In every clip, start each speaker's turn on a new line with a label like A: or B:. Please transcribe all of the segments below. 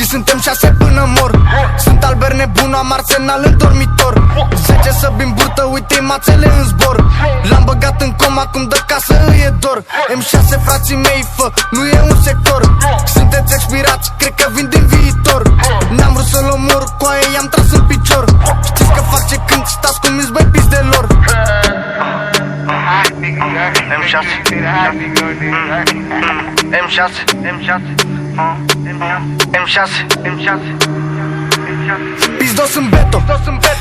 A: și suntem 6 până mor. Sunt Albert nebun, am arsenal în dormitor. 10 să bim burtă, uite-i mațele în zbor. L-am băgat în coma, cum dă casă îi e dor. M6 frații mei, fă, nu e un sector. Sunteți expirați, cred că vin din viitor. N-am vrut să-l omor, cu aia i-am tras în picior. Știți că fac ce când stați cu minți, băi, pizdelor. M6 Pizdos în beto,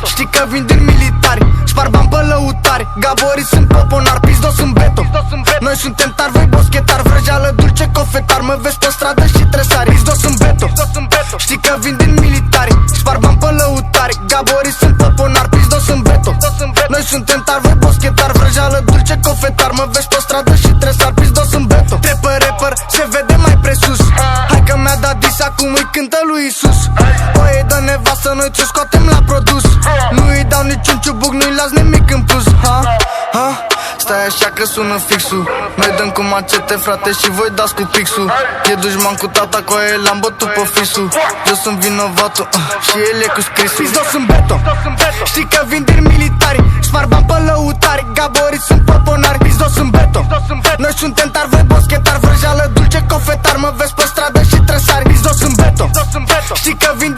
A: știi că vin din militari. Spar bani pe lăutari, gaborii sunt poponari. Pizdos în beto, noi suntem tari, voi boschetari. Vrăjeală dulce, cofetar, mă vezi pe stradă și tresari. Pizdos în beto, știi că vin din militari. Spar bani pe lăutari, gaborii sunt poponari. Pizdos în beto, noi suntem tari, voi boschetari. Vrăjeală dulce, cofetar, mă vezi pe stradă și tresari. Pizdos în beto, rapper, se vede mai presus. Hai că mi-a dat dis, acum îi cântă lui Isus. Oie dă nevastă, noi ți-o scoatem la produs. Nu îi dau niciun ciubuc, nu-i las nimic în plus. Stai așa că sună fixul. Noi dăm cu macete, frate, și voi dați cu pixul. E dușman cu tata, cu aia l-am bătut pe fisul. Eu sunt vinovatul și el e cu scrisul. Pizdos în beto, știi că vin din militari. Spar bani pe lăutari, gaborii sunt poponari. Pizdos în beto, noi suntem tari, voi boschetari. Vrăjeală dulce, cofetar, mă vezi pe stradă și tresari. Pizdos în beto, știi că vin